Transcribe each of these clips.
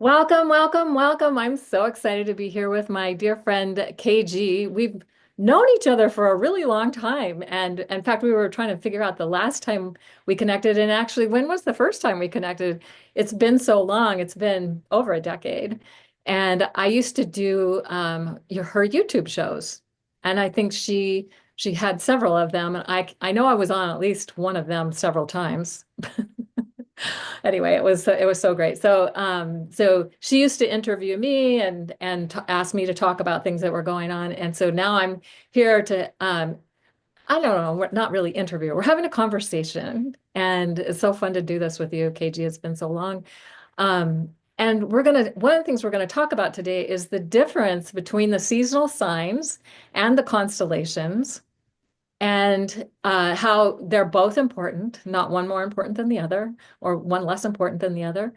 Welcome, welcome, welcome. I'm so excited to be here with my dear friend KG. We've known each other for a really long time. And in fact, we were trying to figure out the last time we connected. And actually, when was the first time we connected? It's been so long. It's been over a decade. And I used to do her YouTube shows. And I think she had several of them. And I know I was on at least one of them several times. Anyway, it was so great. So she used to interview me and t ask me to talk about things that were going on. And so now I'm here to I don't know, we're not really interview. We're having a conversation, and it's so fun to do this with you, KG. It's been so long. And one of the things we're gonna talk about today is the difference between the seasonal signs and the constellations and how they're both important, not one more important than the other, or one less important than the other.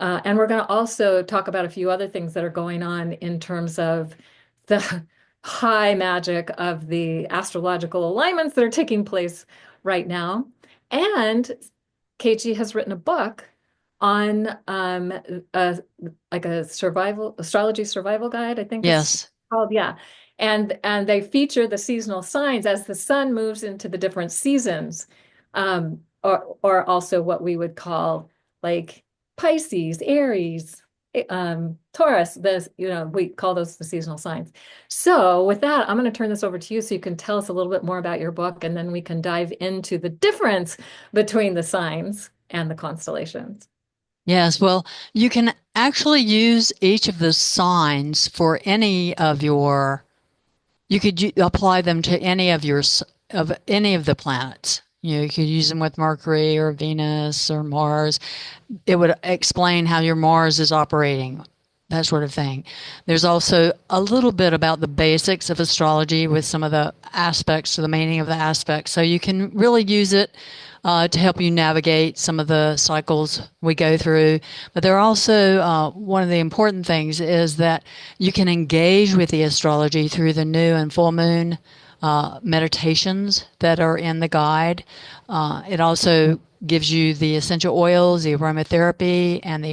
And we're going to also talk about a few other things that are going on in terms of the high magic of the astrological alignments that are taking place right now. And KG has written a book on a, like a survival astrology survival guide, I think it's Yes. called. Yeah. And they feature the seasonal signs as the sun moves into the different seasons, or also what we would call like Pisces, Aries, Taurus. We call those the seasonal signs. So with that, I'm going to turn this over to you so you can tell us a little bit more about your book, and then we can dive into the difference between the signs and the constellations. Yes. Well, you can actually use each of the signs for any of your, you could apply them to any of of any of the planets. You could use them with Mercury or Venus or Mars. It would explain how your Mars is operating, that sort of thing. There's also a little bit about the basics of astrology with some of the aspects, the meaning of the aspects. So you can really use it to help you navigate some of the cycles we go through. But there are also one of the important things is that you can engage with the astrology through the new and full moon meditations that are in the guide. It also gives you the essential oils, the aromatherapy, and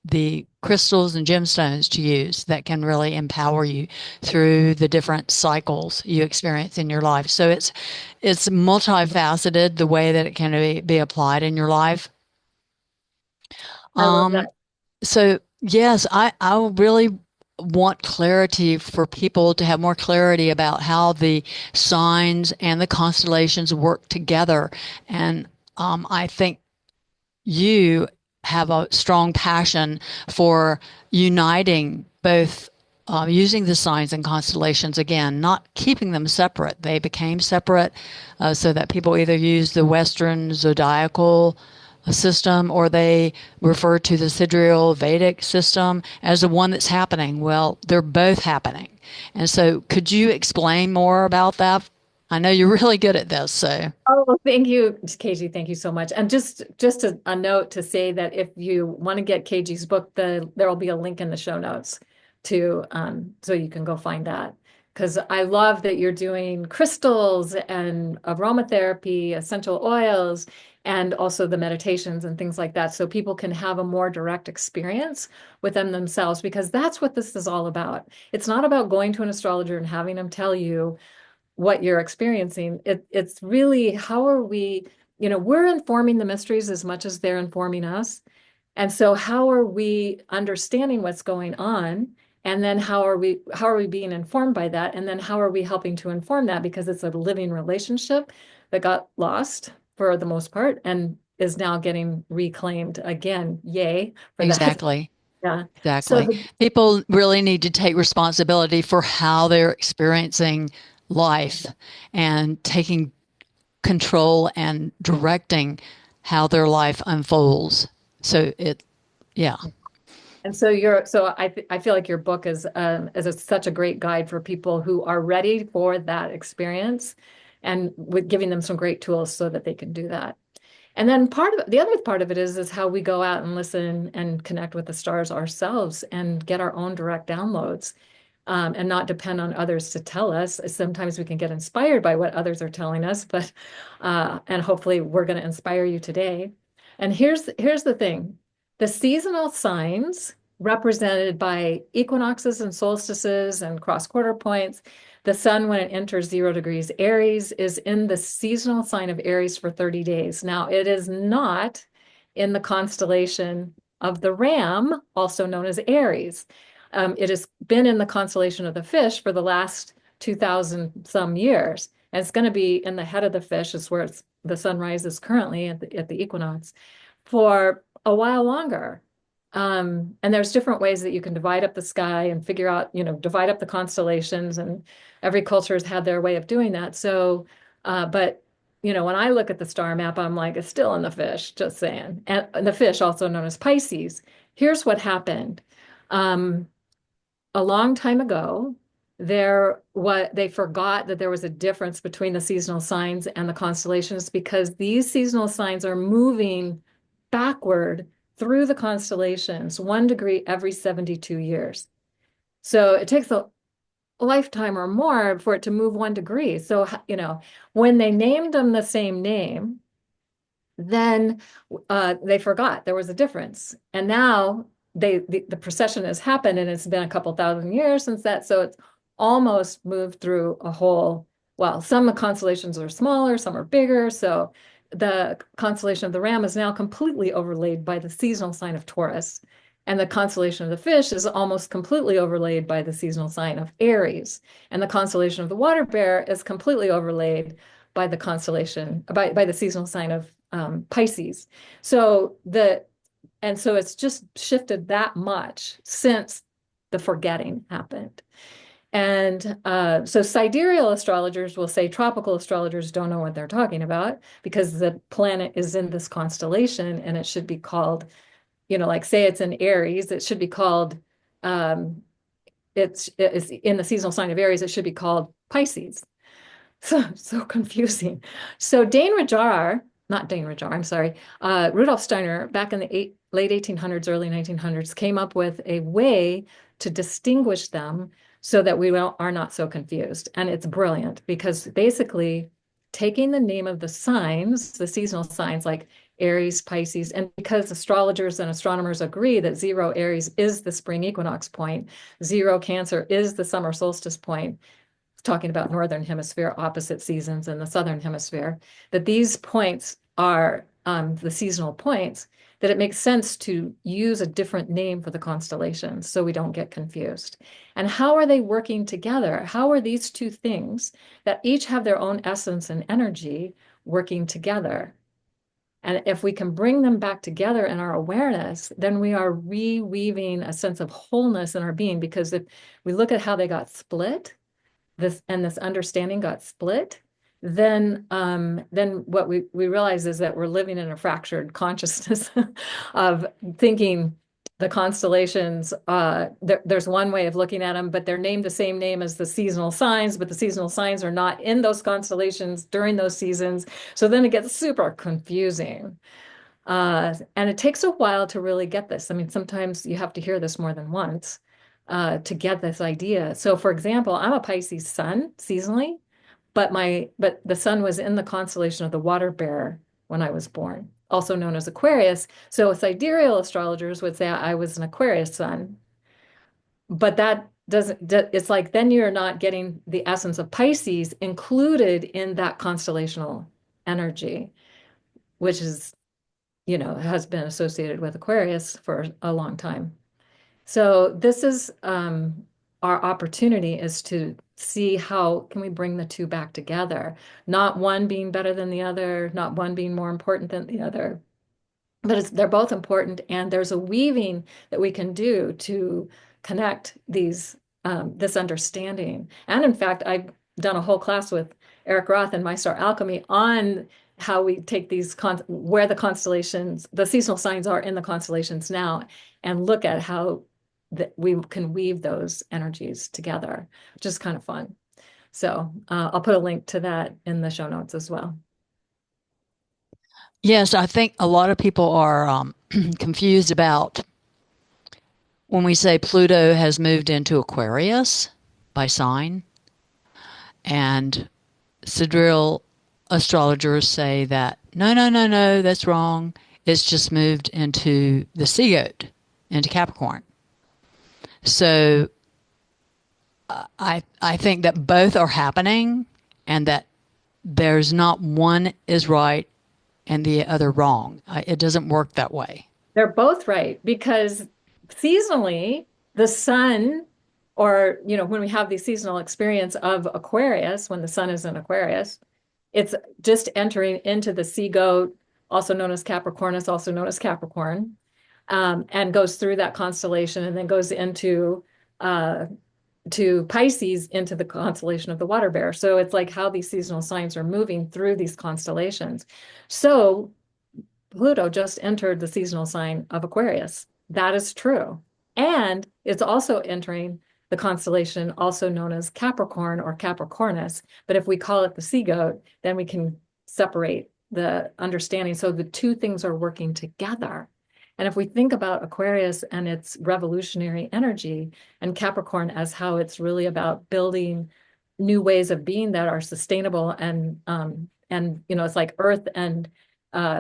the crystals and gemstones to use that can really empower you through the different cycles you experience in your life. So it's multifaceted the way that it can be applied in your life. I love Um, that. so yes, I really want clarity for people to have more clarity about how the signs and the constellations work together. And I think you have a strong passion for uniting both, using the signs and constellations again, not keeping them separate. They became separate so that people either use the Western zodiacal system or they refer to the sidereal Vedic system as the one that's happening. Well, they're both happening. And so, could you explain more about that? I know you're really good at this, so. Oh, thank you, KG. Thank you so much. And just a note to say that if you want to get KG's book, there will be a link in the show notes to so you can go find that. Because I love that you're doing crystals and aromatherapy, essential oils, and also the meditations and things like that, so people can have a more direct experience with them themselves. Because that's what this is all about. It's not about going to an astrologer and having them tell you what you're experiencing. It's really how are we, we're informing the mysteries as much as they're informing us. And so how are we understanding what's going on? And then how are we being informed by that? And then how are we helping to inform that? Because it's a living relationship that got lost for the most part and is now getting reclaimed again. Yay for that. Exactly. Yeah. So Exactly. People really need to take responsibility for how they're experiencing life and taking control and directing how their life unfolds. So yeah, I feel like your book such a great guide for people who are ready for that experience, and with giving them some great tools so that they can do that. And then the other part of it is how we go out and listen and connect with the stars ourselves and get our own direct downloads, and not depend on others to tell us. Sometimes we can get inspired by what others are telling us, but and hopefully we're going to inspire you today. And here's the thing. The seasonal signs represented by equinoxes and solstices and cross quarter points. The sun, when it enters 0 degrees Aries, is in the seasonal sign of Aries for 30 days. Now, it is not in the constellation of the Ram, also known as Aries. It has been in the constellation of the Fish for the last 2000 some years. And it's going to be in the head of the Fish, is where the sun rises currently at the equinox, for a while longer. And there's different ways that you can divide up the sky and figure out, divide up the constellations, and every culture has had their way of doing that. So, but when I look at the star map, I'm like, it's still in the Fish, just saying. And the Fish, also known as Pisces. Here's what happened. Um, a long time ago, they forgot that there was a difference between the seasonal signs and the constellations, because these seasonal signs are moving backward through the constellations 1 degree every 72 years. So it takes a lifetime or more for it to move 1 degree. So, when they named them the same name, then they forgot there was a difference. And now the precession has happened, and it's been a couple thousand years since that. So it's almost moved through a whole, well, some constellations are smaller, some are bigger. So the constellation of the Ram is now completely overlaid by the seasonal sign of Taurus. And the constellation of the Fish is almost completely overlaid by the seasonal sign of Aries. And the constellation of the Water Bear is completely overlaid by the seasonal sign of Pisces. So it's just shifted that much since the forgetting happened. And so sidereal astrologers will say tropical astrologers don't know what they're talking about, because the planet is in this constellation and it should be called, like say it's in Aries, it should be called, it's in the seasonal sign of Aries, it should be called Pisces. So confusing. So I'm sorry, Rudolf Steiner, back in the late 1800s, early 1900s, came up with a way to distinguish them so that we are not so confused. And it's brilliant, because basically taking the name of the signs, the seasonal signs like Aries, Pisces, and because astrologers and astronomers agree that 0 Aries is the spring equinox point, 0 Cancer is the summer solstice point, talking about northern hemisphere opposite seasons in the southern hemisphere, that these points are the seasonal points, that it makes sense to use a different name for the constellations so we don't get confused. And how are they working together? How are these two things that each have their own essence and energy working together? And if we can bring them back together in our awareness, then we are reweaving a sense of wholeness in our being. Because if we look at how they got split, this understanding got split, then what we realize is that we're living in a fractured consciousness of thinking the constellations, there's one way of looking at them, but they're named the same name as the seasonal signs, but the seasonal signs are not in those constellations during those seasons. So then it gets super confusing. And it takes a while to really get this. I mean, sometimes you have to hear this more than once to get this idea. So, for example, I'm a Pisces sun seasonally, but the sun was in the constellation of the Water Bear when I was born, also known as Aquarius. So, sidereal astrologers would say I was an Aquarius sun, but that doesn't. It's like then you're not getting the essence of Pisces included in that constellational energy, which is has been associated with Aquarius for a long time. So this is our opportunity, is to see how can we bring the two back together, not one being better than the other, not one being more important than the other, but they're both important, and there's a weaving that we can do to connect this understanding. And in fact, I've done a whole class with Eric Roth and My Star Alchemy on how we take where the constellations, the seasonal signs are in the constellations now, and look at how that we can weave those energies together, which is kind of fun. So I'll put a link to that in the show notes as well. Yes, I think a lot of people are confused about when we say Pluto has moved into Aquarius by sign, and sidereal astrologers say that no, no, no, no, that's wrong. It's just moved into the sea goat, into Capricorn. So I think that both are happening, and that there's not one is right and the other wrong. It doesn't work that way. They're both right because seasonally, the sun, or, when we have the seasonal experience of Aquarius, when the sun is in Aquarius, it's just entering into the sea goat, also known as Capricornus, also known as Capricorn, and goes through that constellation and then goes into uh, to Pisces into the constellation of the water bear. So it's like how these seasonal signs are moving through these constellations. So Pluto just entered the seasonal sign of Aquarius. That is true. And it's also entering the constellation also known as Capricorn or Capricornus. But if we call it the sea goat, then we can separate the understanding. So the two things are working together. And if we think about Aquarius and its revolutionary energy, and Capricorn as how it's really about building new ways of being that are sustainable and it's like earth and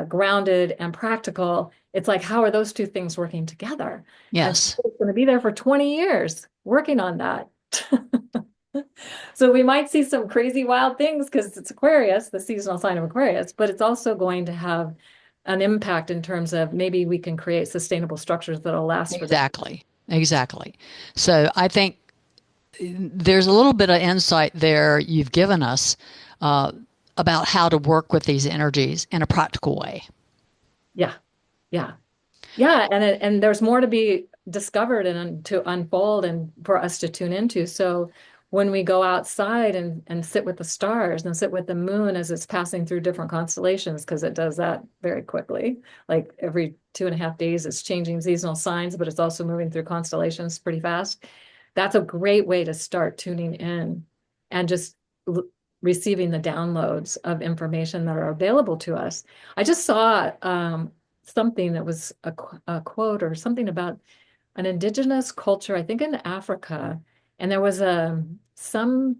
grounded and practical. It's like, how are those two things working together? And Yes, it's going to be there for 20 years working on that. So we might see some crazy wild things because it's Aquarius, the seasonal sign of Aquarius, but it's also going to have an impact in terms of maybe we can create sustainable structures that'll last for decades. exactly. Exactly. So I think there's a little bit of insight there you've given us uh, about how to work with these energies in a practical way. Yeah, yeah. Yeah, and there's more to be discovered and to unfold and for us to tune into. So when we go outside and sit with the stars and sit with the moon as it's passing through different constellations, because it does that very quickly. Like every 2.5 days, it's changing seasonal signs, but it's also moving through constellations pretty fast. That's a great way to start tuning in and just receiving the downloads of information that are available to us. I just saw something that was a quote or something about an indigenous culture, I think in Africa, and there was some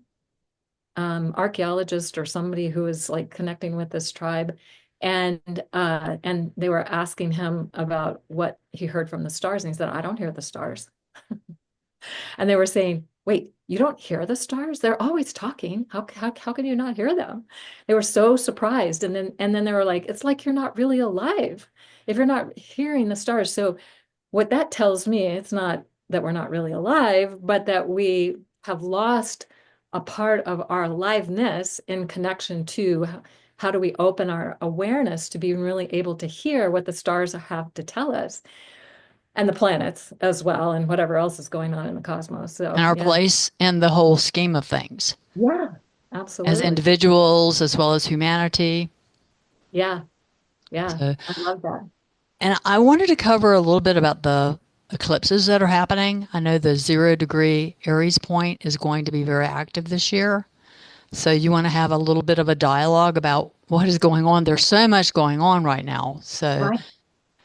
archaeologist or somebody who was like connecting with this tribe, and they were asking him about what he heard from the stars, and he said, "I don't hear the stars." And they were saying, "Wait, you don't hear the stars? They're always talking. How can you not hear them?" They were so surprised. And then they were like, "It's like you're not really alive if you're not hearing the stars." So what that tells me, it's not that we're not really alive, but that we have lost a part of our aliveness in connection to how do we open our awareness to being really able to hear what the stars have to tell us and the planets as well and whatever else is going on in the cosmos. And So our yeah, place in the whole scheme of things yeah, as absolutely. individuals as well as humanity. Yeah, yeah, So, I love that. and I wanted to cover a little bit about the eclipses that are happening. I know the 0 degree Aries point is going to be very active this year. So you want to have a little bit of a dialogue about what is going on. There's so much going on right now. So Right.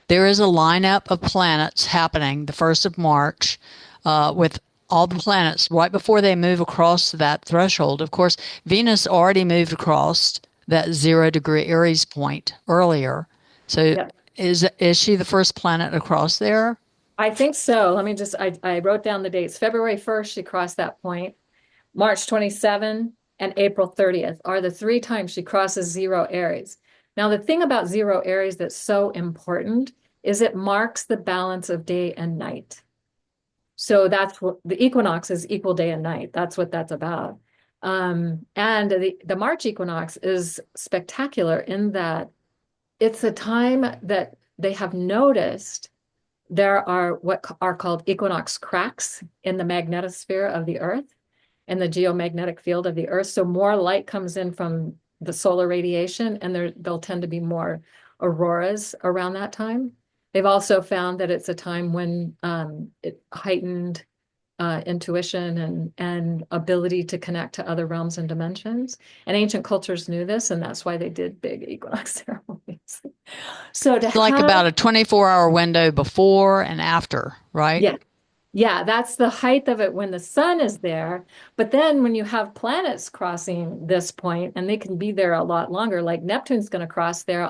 there is a lineup of planets happening the 1st of March with all the planets right before they move across that threshold. Of course, Venus already moved across that 0 degree Aries point earlier. So Yeah, is she the first planet across there? I think so. Let me just, I wrote down the dates. February 1st, she crossed that point. March 27 and April 30th are the three times she crosses zero Aries. Now, the thing about zero Aries that's so important is it marks the balance of day and night. So that's what the equinox is, equal day and night. That's what that's about. And the March equinox is spectacular in that it's a time that they have noticed there are what are called equinox cracks in the magnetosphere of the Earth and the geomagnetic field of the Earth. So more light comes in from the solar radiation, and there'll tend to be more auroras around that time. They've also found that it's a time when it heightened intuition and ability to connect to other realms and dimensions. And ancient cultures knew this, and that's why they did big equinox ceremonies. So to Like have, about a 24-hour window before and after, right? yeah, yeah, that's the height of it when the sun is there. But then when you have planets crossing this point, and they can be there a lot longer, like Neptune's going to cross there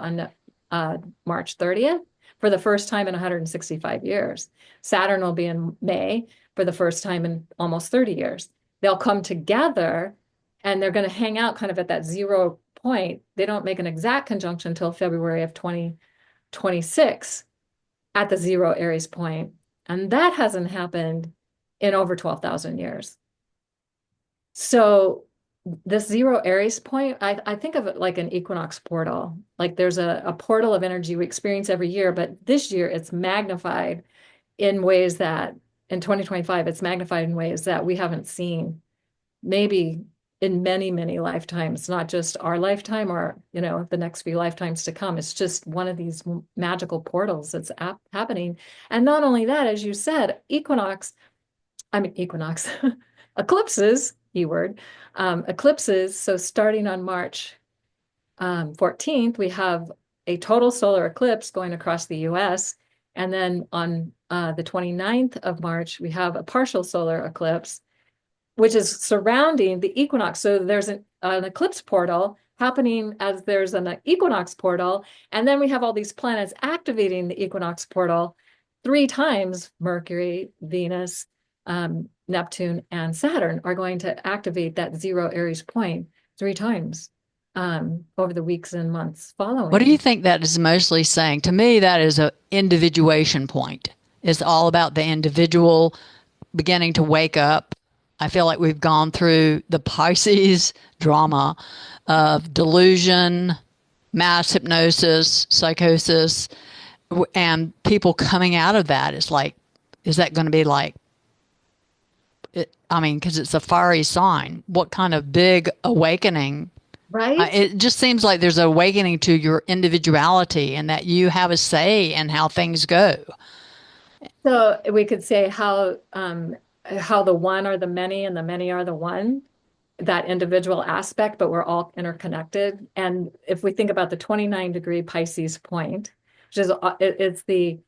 March 30th for the first time in 165 years. Saturn will be in May for the first time in almost 30 years. They'll come together and they're going to hang out kind of at that 0 point. They don't make an exact conjunction until February of 2026 at the 0 Aries point. And that hasn't happened in over 12,000 years. So this 0 Aries point, I think of it like an equinox portal. Like there's a portal of energy we experience every year, but this year it's magnified in ways that in 2025, it's magnified in ways that we haven't seen maybe in many, many lifetimes, not just our lifetime or, the next few lifetimes to come. It's just one of these magical portals that's happening. And not only that, as you said, equinox, eclipses, keyword, eclipses. So starting on March 14th, we have a total solar eclipse going across the US. And then on the 29th of March, we have a partial solar eclipse, which is surrounding the equinox. So there's an eclipse portal happening as there's an equinox portal. And then we have all these planets activating the equinox portal 3 times. Mercury, Venus, Neptune, and Saturn are going to activate that 0 Aries point 3 times over the weeks and months What do you following. think that is mostly saying? To me, that is a individuation point. It's all about the individual beginning to wake up. I feel like we've gone through the Pisces drama of delusion, mass hypnosis, psychosis, and people coming out of that. It's like, is that going to be like, I mean, because it's a fiery sign. What kind of big awakening? Right? It just seems like there's an awakening to your individuality and that you have a say in how things go. So we could say how the one are the many and the many are the one, that individual aspect, but we're all interconnected. And if we think about the 29-degree Pisces point, which is it's the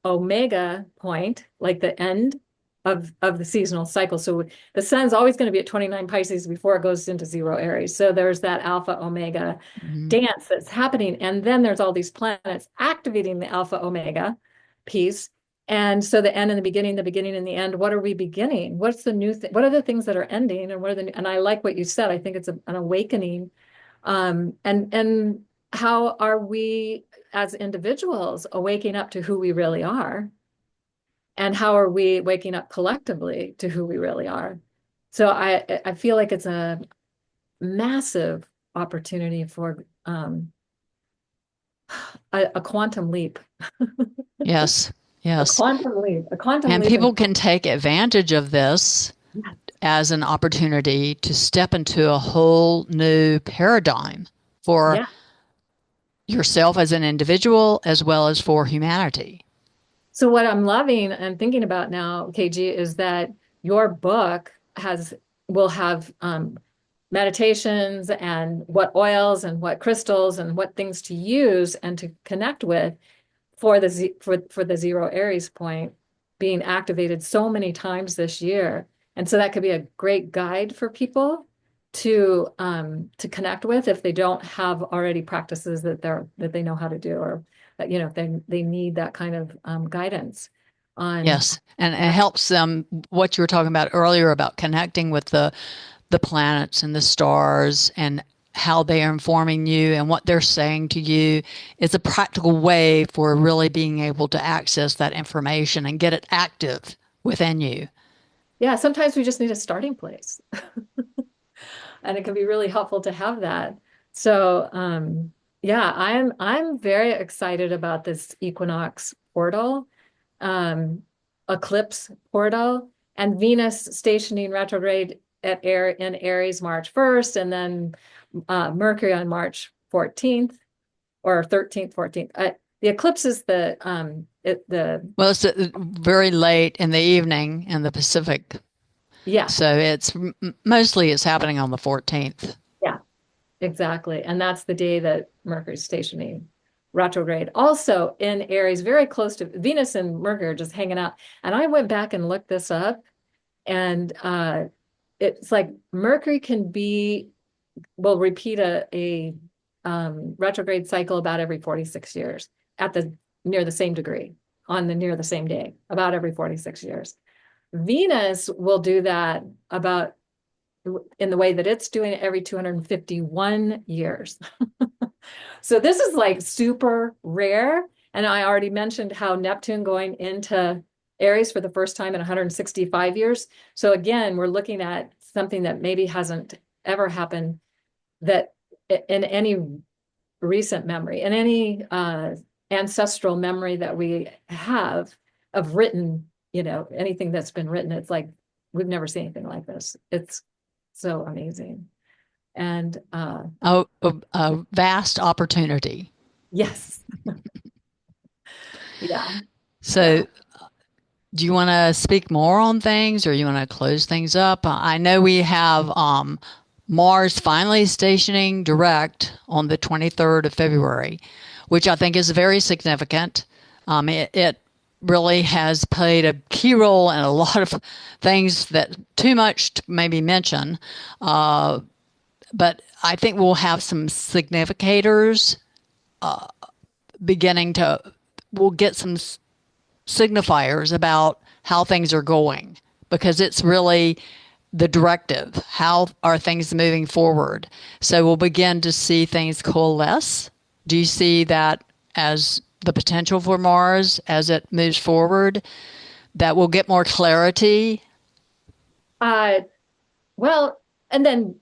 omega point, like the end of the seasonal cycle. So the sun's always going to be at 29 Pisces before it goes into 0 Aries. So there's that alpha omega Mhm. dance that's happening. And then there's all these planets activating the alpha omega piece. And so the end and the beginning and the end, what are we beginning? What's the new thing? What are the things that are ending? And what are and I like what you said. I think it's an awakening. And how are we as individuals awaking up to who we really are? And how are we waking up collectively to who we really are? So I feel like it's a massive opportunity for a quantum leap, Yes, yes. a quantum And leap in people can take advantage of this as an opportunity to step into a whole new paradigm for yeah. yourself as an individual as well as for humanity. So what I'm loving and thinking about now, KG, is that your book will have meditations and what oils and what crystals and what things to use and to connect with for the 0 Aries point being activated so many times this year. And so that could be a great guide for people to connect with if they don't have already practices that they know how to do, or if they need that kind of guidance on. Yes. And it helps them what you were talking about earlier about connecting with the planets and the stars and how they are informing you and what they're saying to you. It's a practical way for really being able to access that information and get it active within you. Yeah, sometimes we just need a starting place. And it can be really helpful to have that. So, yeah, I'm very excited about this equinox portal, um, eclipse portal, and Venus stationing retrograde in Aries March 1st, and then Mercury on March 14th or 13th, 14th. The eclipse is the Well, it's very late in the evening in the Pacific. yeah, So it's mostly it's happening on the 14th. yeah. Exactly. And that's the day that Mercury's stationing retrograde. Also in Aries, very close to Venus and Mercury are just hanging out. And I went back and looked this up, and it's like Mercury will repeat a retrograde cycle about every 46 years at the near the same degree on the near the same day, about every 46 years. Venus will do that about in the way that it's doing it every 251 years. So this is like super rare. And I already mentioned how Neptune going into Aries for the first time in 165 years. So again, we're looking at something that maybe hasn't ever happened that in any recent memory, in any ancestral memory that we have of written, anything that's been written. It's like we've never seen anything like this. It's so amazing. And A vast opportunity. yes, yeah, yeah. So, do you want to speak more on things or you want to close things up? I know we have Mars finally stationing direct on the 23rd of February, which I think is very significant. It really has played a key role in a lot of things that too much to maybe mention. But I think we'll have some significators beginning to, we'll get some signifiers about how things are going because it's really the directive. How are things moving forward? So we'll begin to see things coalesce. Do you see that as the potential for Mars as it moves forward? That we'll get more clarity? Uh, well, and then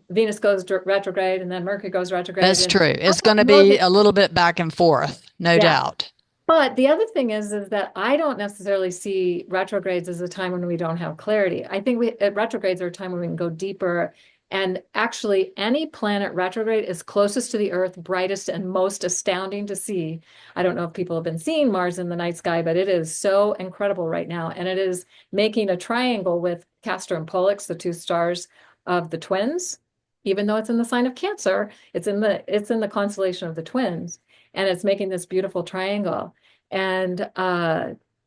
Venus goes retrograde, and then Mercury goes retrograde, That's and true. I It's going don't to know be that. a little bit back and forth, no Yeah, doubt. but the other thing is that I don't necessarily see retrogrades as a time when we don't have clarity. I think retrogrades are a time when we can go deeper. And actually, any planet retrograde is closest to the Earth, brightest, and most astounding to see. I don't know if people have been seeing Mars in the night sky, but it is so incredible right now. And it is making a triangle with Castor and Pollux, the two stars of the twins. Even though it's in the sign of Cancer, it's in the constellation of the twins, and it's making this beautiful triangle. And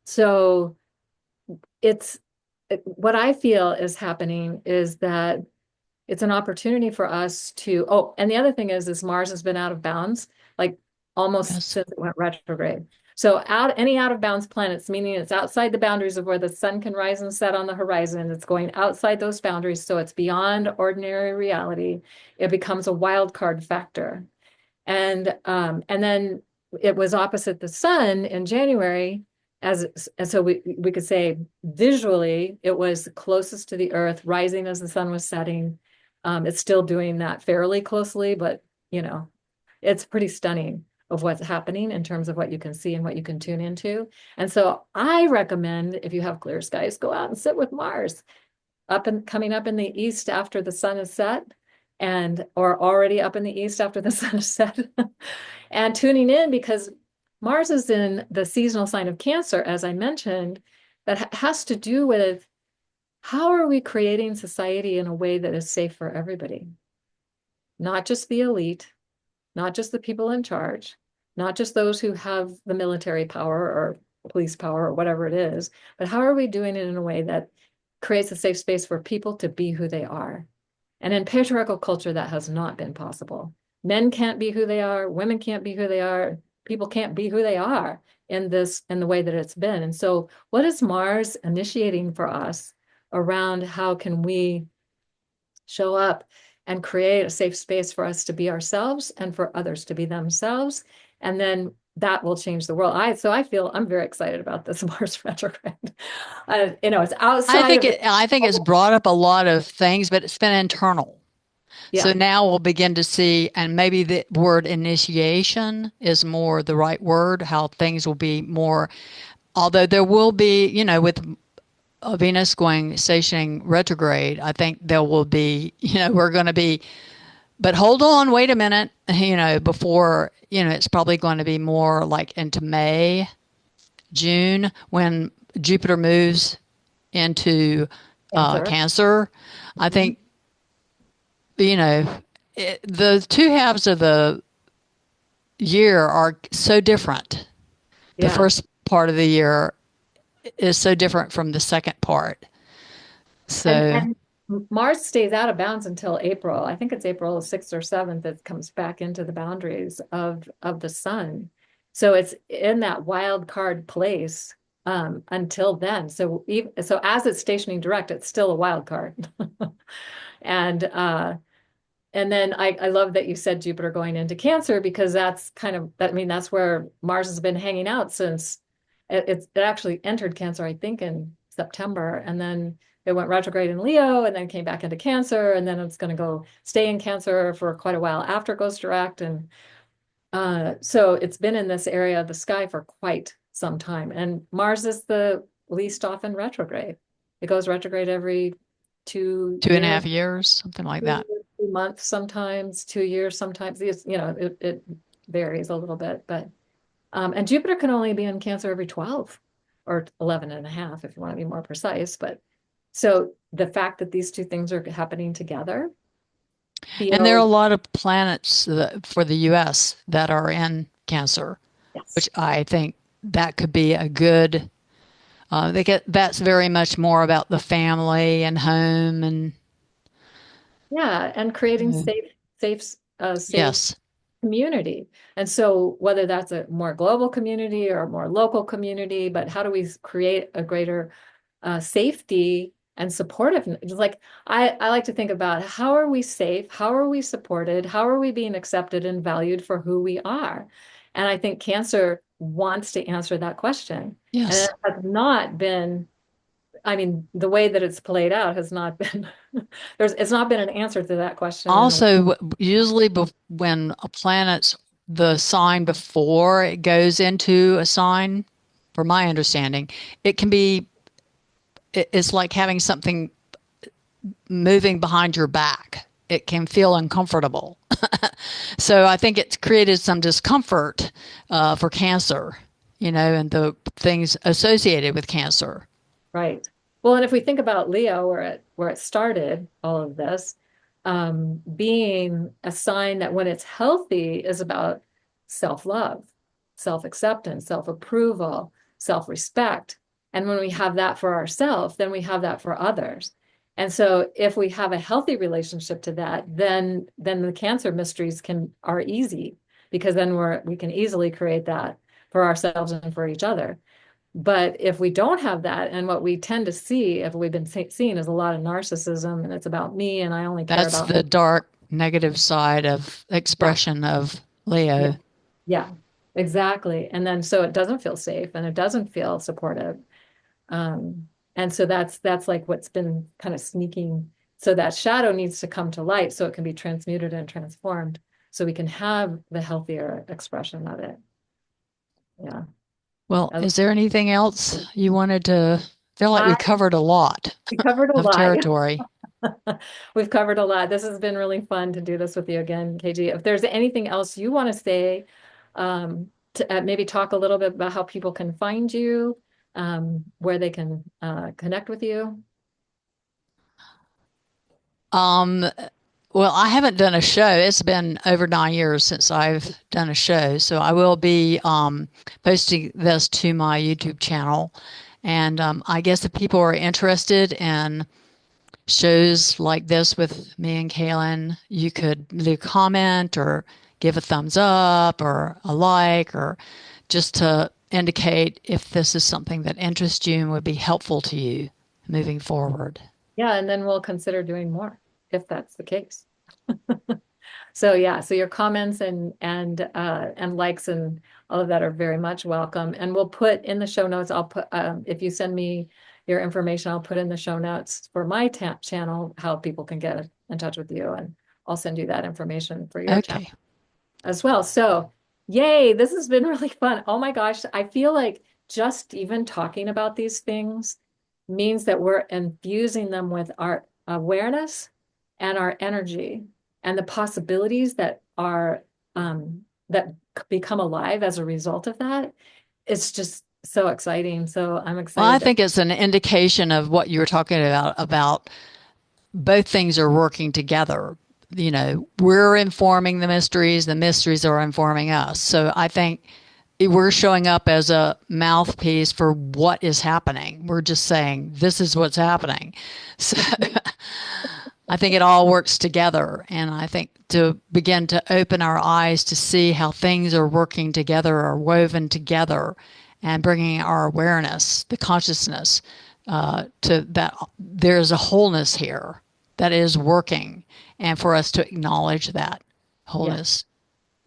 so it's what I feel is happening is that it's an opportunity for us to, oh, and the other thing is Mars has been out of bounds, like almost Yes. since it went retrograde. So any out of bounds planets, meaning it's outside the boundaries of where the sun can rise and set on the horizon. It's going outside those boundaries, so it's beyond ordinary reality. It becomes a wild card factor. And then it was opposite the sun in January, and so we could say visually it was closest to the earth, rising as the sun was setting. It's still doing that fairly closely, but it's pretty stunning of what's happening in terms of what you can see and what you can tune into. And so I recommend, if you have clear skies, go out and sit with Mars up and coming up in the east after the sun is set, and or already up in the east after the sun is set. And tuning in because Mars is in the seasonal sign of Cancer, as I mentioned, that has to do with how are we creating society in a way that is safe for everybody, not just the elite, not just the people in charge, not just those who have the military power or police power or whatever it is, but how are we doing it in a way that creates a safe space for people to be who they are? And in patriarchal culture, that has not been possible. Men can't be who they are, women can't be who they are, people can't be who they are in the way that it's been. And so what is Mars initiating for us around how can we show up and create a safe space for us to be ourselves and for others to be themselves? And then that will change the world. So I feel I'm very excited about this Mars retrograde. It's outside of the I think it's brought up a lot of things, but it's been internal. So yeah. now we'll begin to see, and maybe the word initiation is more the right word, how things will be more, although there will be, with Venus going stationing retrograde, I think there will be, we're going to be, but hold on, wait a minute, before, it's probably going to be more like into May, June, when Jupiter moves into Cancer. Cancer. I Mhm. think, you know, the two halves of the year are so different. The Yeah. first part of the year is so different from the second part. And So, Mars stays out of bounds until April. I think it's April 6th or 7th it comes back into the boundaries of the sun. So it's in that wild card place until then. So even so as it's stationing direct, it's still a wild card. And and then I love that you said Jupiter going into Cancer because that's kind of that I mean that's where Mars has been hanging out since it actually entered Cancer, I think, in September, and then it went retrograde in Leo, and then came back into Cancer, and then it's going to go stay in Cancer for quite a while after it goes direct, and so it's been in this area of the sky for quite some time. And Mars is the least often retrograde. It goes retrograde every two Two and a half years, years, something like that. 2 months sometimes, 2 years sometimes. It varies a little bit, but and Jupiter can only be in Cancer every 12 or 11 and a half if you want to be more precise. But so the fact that these two things are happening together And there are a feels, lot of planets for the US that are in Cancer, yes. which I think that could be a good that's very much more about the family and home and Yeah, and creating uh, safe yes, community. And so whether that's a more global community or a more local community, but how do we create a greater safety and supportive? Like I like to think about how are we safe? How are we supported? How are we being accepted and valued for who we are? And I think Cancer wants to answer that question. And it yes. has not been, I mean, the way that it's played out has not been, it's not been an answer to that question in a while. Also, usually when a planet's the sign before it goes into a sign, from my understanding, it can be, it's like having something moving behind your back. It can feel uncomfortable. So I think it's created some discomfort for Cancer, and the things associated with Cancer. Right. Well, and if we think about Leo, where it started, all of this, being a sign that when it's healthy is about self-love, self-acceptance, self-approval, self-respect. And when we have that for ourselves, then we have that for others. And so if we have a healthy relationship to that, then the Cancer mysteries are easy because then we can easily create that for ourselves and for each other. But if we don't have that, and what we tend to see, if we've been seeing, is a lot of narcissism, and it's about me, and I only care That's about the me. dark negative side of Yeah, expression of yeah, Leo. yeah, exactly. And then so it doesn't feel safe, and it doesn't feel supportive. And so that's like what's been kind of sneaking. So that shadow needs to come to light, so it can be transmuted and transformed, so we can have the healthier expression of it. Yeah, Well, I, is there anything else you wanted to feel like I we covered a lot we covered a of lot. territory? We've covered a lot. This has been really fun to do this with you again, KG. If there's anything else you want to say, to maybe talk a little bit about how people can find you, where they can connect with you. Um, well, I haven't done a show. It's been over 9 years since I've done a show. So I will be posting this to my YouTube channel. And I guess if people are interested in shows like this with me and Kaylin, you could leave a comment or give a thumbs up or a like or just to indicate if this is something that interests you and would be helpful to you moving forward. Yeah, and then we'll consider doing more if that's the case. So yeah, so your comments and likes and all of that are very much welcome. And we'll put in the show notes, I'll put if you send me your information, I'll put in the show notes for my channel how people can get in touch with you, and I'll send you that information for your channel Okay. as well. So, yay, this has been really fun. Oh my gosh, I feel like just even talking about these things means that we're infusing them with our awareness and our energy and the possibilities that become alive as a result of that. It's just so exciting. So I'm Well, I excited that, think it's an indication of what you were talking about both things are working together. We're informing the mysteries are informing us. So I think we're showing up as a mouthpiece for what is happening. We're just saying, this is what's happening. So I think it all works together. And I think to begin to open our eyes to see how things are working together, are woven together, and bringing our awareness, the consciousness, to that there's a wholeness here that is working, and for us to acknowledge that Yeah. wholeness.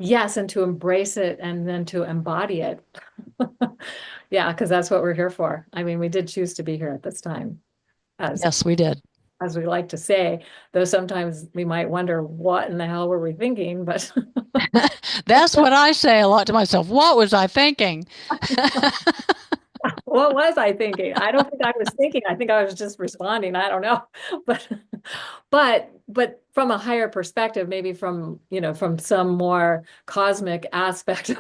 Yes, and to embrace it and then to embody it. Yeah, because that's what we're here for. I mean, we did choose to be here at this time, as Yes, we did. as we like to say, though sometimes we might wonder what in the hell were we thinking, but That's what I say a lot to myself. What was I thinking? what was I thinking? I don't think I was thinking. I think I was just responding. I don't know. But but from a higher perspective, maybe from, from some more cosmic aspect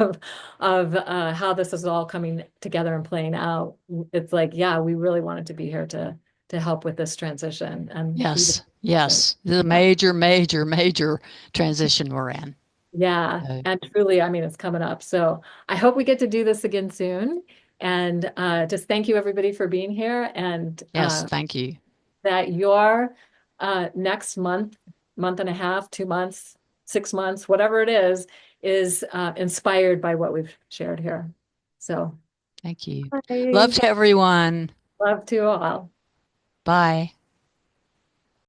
of how this is all coming together and playing out, it's like, yeah, we really wanted to be here to help with this transition and be the Yes, yes. This is a yeah. major, major, major transition we're in. Yeah, So, and truly, I mean, it's coming up. So I hope we get to do this again soon. And just thank you, everybody, for being here. And yes, thank you. that your next month, month and a half, 2 months, 6 months, whatever it is inspired by what we've shared here. So Thank you. Love I to everyone. love to all. Bye.